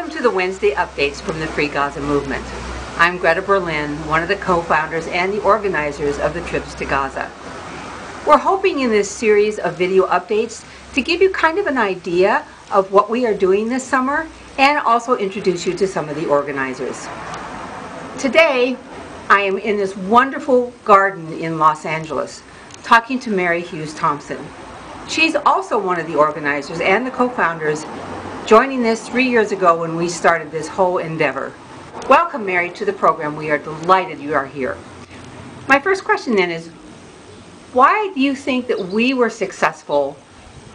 Welcome to the Wednesday updates from the Free Gaza Movement. I'm Greta Berlin, one of the co-founders and the organizers of the trips to Gaza. We're hoping in this series of video updates to give you kind of an idea of what we are doing this summer and also introduce you to some of the organizers. Today, I am in this wonderful garden in Los Angeles talking to Mary Hughes Thompson. She's also one of the organizers and the co-founders, joining this 3 years ago when we started this whole endeavor. Welcome, Mary, to the program. We are delighted you are here. My first question then is, why do you think that we were successful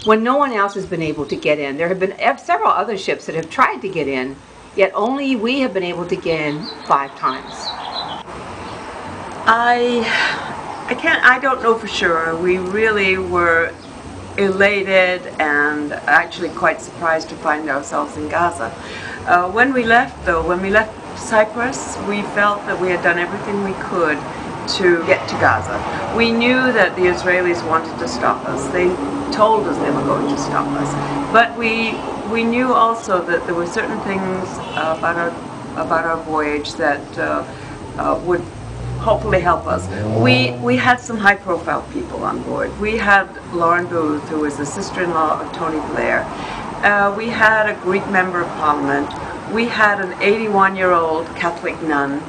when no one else has been able to get in? There have been several other ships that have tried to get in, yet only we have been able to get in 5 times. I don't know for sure. We really were elated and actually quite surprised to find ourselves in Gaza. When we left Cyprus, we felt that we had done everything we could to get to Gaza. We knew that the Israelis wanted to stop us. They told us they were going to stop us. But we knew also that there were certain things about our voyage that would hopefully help us. We had some high-profile people on board. We had Lauren Booth, who was the sister-in-law of Tony Blair. We had a Greek member of parliament. We had an 81-year-old Catholic nun.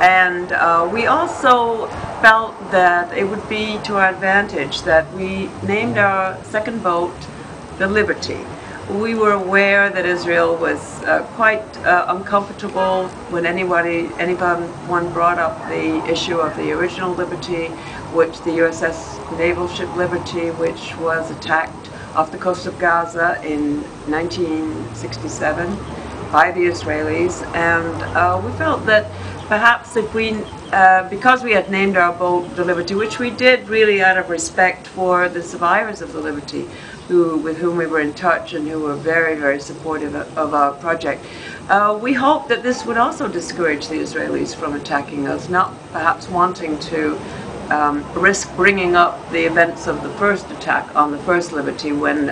And we also felt that it would be to our advantage that we named our second boat the Liberty. We were aware that Israel was quite uncomfortable when anyone brought up the issue of the original Liberty, which the USS naval ship Liberty, which was attacked off the coast of Gaza in 1967 by the Israelis, and we felt that perhaps if we, because we had named our boat the Liberty, which we did really out of respect for the survivors of the Liberty, with whom we were in touch and who were very, very supportive of our project. We hoped that this would also discourage the Israelis from attacking us, not perhaps wanting to risk bringing up the events of the first attack on the first Liberty when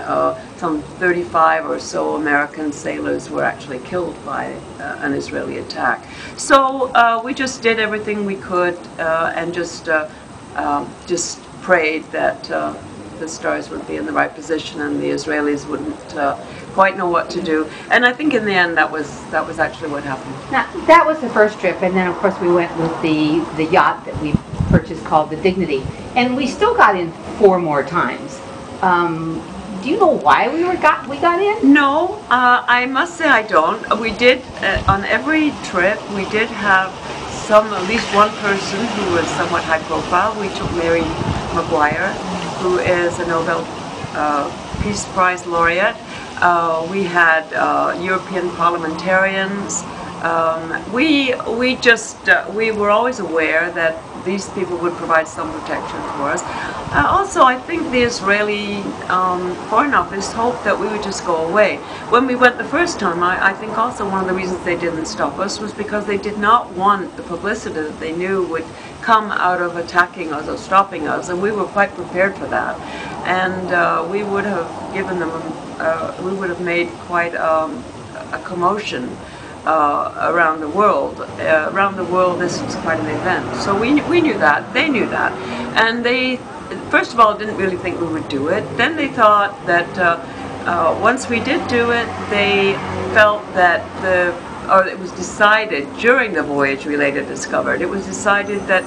some 35 or so American sailors were actually killed by an Israeli attack. So we just did everything we could and just prayed that the stars would be in the right position and the Israelis wouldn't quite know what to do. And I think in the end that was actually what happened. Now, that was the first trip, and then of course we went with the yacht that we purchased called the Dignity, and we still got in 4 more times. Do you know why we got in? No, I must say I don't. We did on every trip we did have at least one person who was somewhat high profile. We took Mary Maguire, who is a Nobel Peace Prize laureate. We had European parliamentarians. We were always aware that these people would provide some protection for us. Also, I think the Israeli Foreign Office hoped that we would just go away. When we went the first time, I think also one of the reasons they didn't stop us was because they did not want the publicity that they knew would come out of attacking us or stopping us, and we were quite prepared for that. And we would have given them, we would have made quite a commotion around the world. Around the world, this was quite an event. So we knew that, they knew that, and they, first of all, didn't really think we would do it. Then they thought that once we did do it, they felt that it was decided during the voyage we later discovered, it was decided that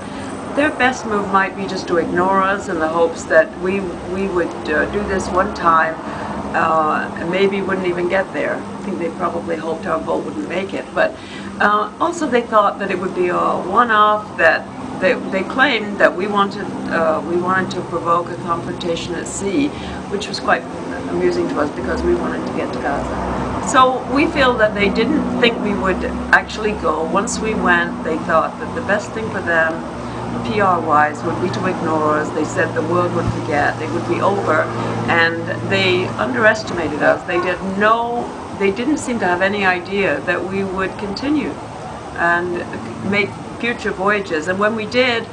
their best move might be just to ignore us in the hopes that we would do this one time and maybe wouldn't even get there. I think they probably hoped our boat wouldn't make it. But also they thought that it would be a one-off, that they claimed that we wanted to provoke a confrontation at sea, which was quite amusing to us because we wanted to get to Gaza. So we feel that they didn't think we would actually go. Once we went, they thought that the best thing for them, PR-wise, would be to ignore us. They said the world would forget, it would be over, and they underestimated us. They didn't seem to have any idea that we would continue and make future voyages. And when we did,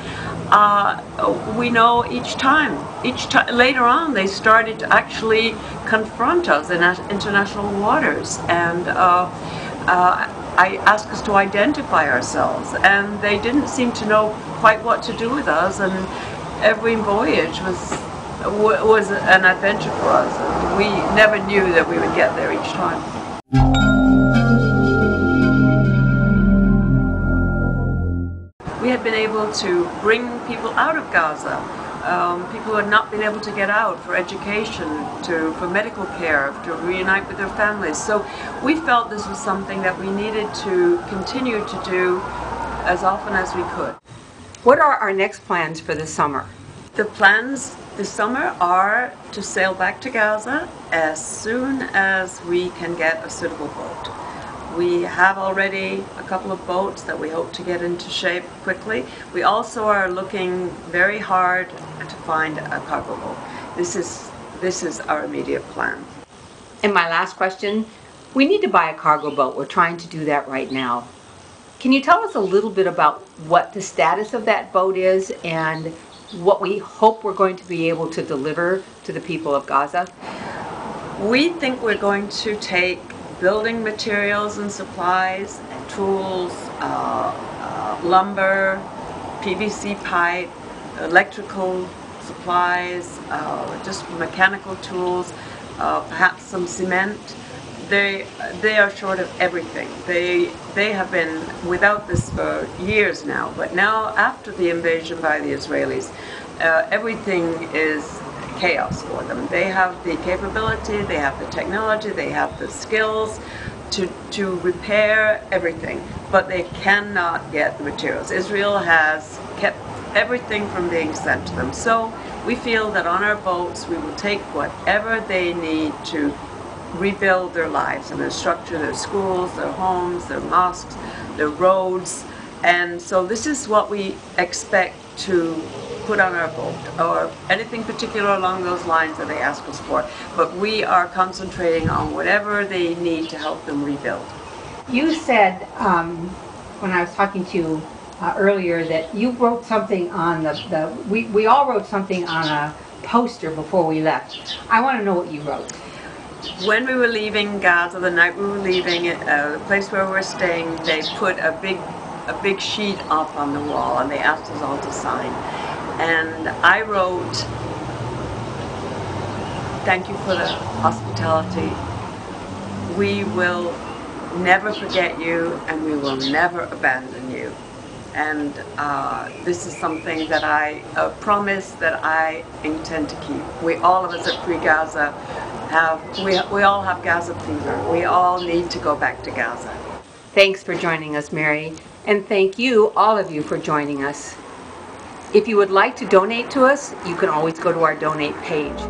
we know each time later on they started to actually confront us in international waters, and I asked us to identify ourselves, and they didn't seem to know quite what to do with us, and every voyage was an adventure for us, and we never knew that we would get there each time. We had been able to bring people out of Gaza, people who had not been able to get out for education, for medical care, to reunite with their families. So we felt this was something that we needed to continue to do as often as we could. What are our next plans for the summer? The plans this summer are to sail back to Gaza as soon as we can get a suitable boat. We have already a couple of boats that we hope to get into shape quickly. We also are looking very hard to find a cargo boat. This is our immediate plan. And my last question, we need to buy a cargo boat. We're trying to do that right now. Can you tell us a little bit about what the status of that boat is and what we hope we're going to be able to deliver to the people of Gaza? We think we're going to take building materials and supplies, tools, lumber, PVC pipe, electrical supplies, just mechanical tools, perhaps some cement. They are short of everything. They have been without this for years now, but now after the invasion by the Israelis, everything is chaos for them. They have the capability, they have the technology, they have the skills to repair everything, but they cannot get the materials. Israel has kept everything from being sent to them. So we feel that on our boats we will take whatever they need to rebuild their lives and their structure, their schools, their homes, their mosques, their roads. And so this is what we expect to put on our boat, or anything particular along those lines that they ask us for. But we are concentrating on whatever they need to help them rebuild. You said, when I was talking to you earlier, that you wrote something on we all wrote something on a poster before we left. I want to know what you wrote. When we were leaving Gaza, the night we were leaving, the place where we were staying, they put a big sheet up on the wall, and they asked us all to sign. And I wrote, "Thank you for the hospitality. We will never forget you, and we will never abandon you." And this is something that I promise that I intend to keep. All of us at Free Gaza we all have Gaza fever. We all need to go back to Gaza. Thanks for joining us, Mary, and thank you, all of you, for joining us. If you would like to donate to us, you can always go to our donate page.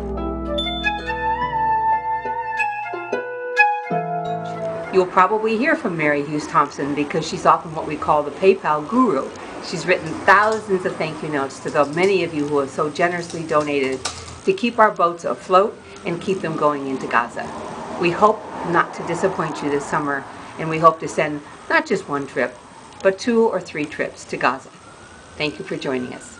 You'll probably hear from Mary Hughes Thompson because she's often what we call the PayPal guru. She's written thousands of thank you notes to the many of you who have so generously donated to keep our boats afloat and keep them going into Gaza. We hope not to disappoint you this summer, and we hope to send not just one trip, but 2 or 3 trips to Gaza. Thank you for joining us.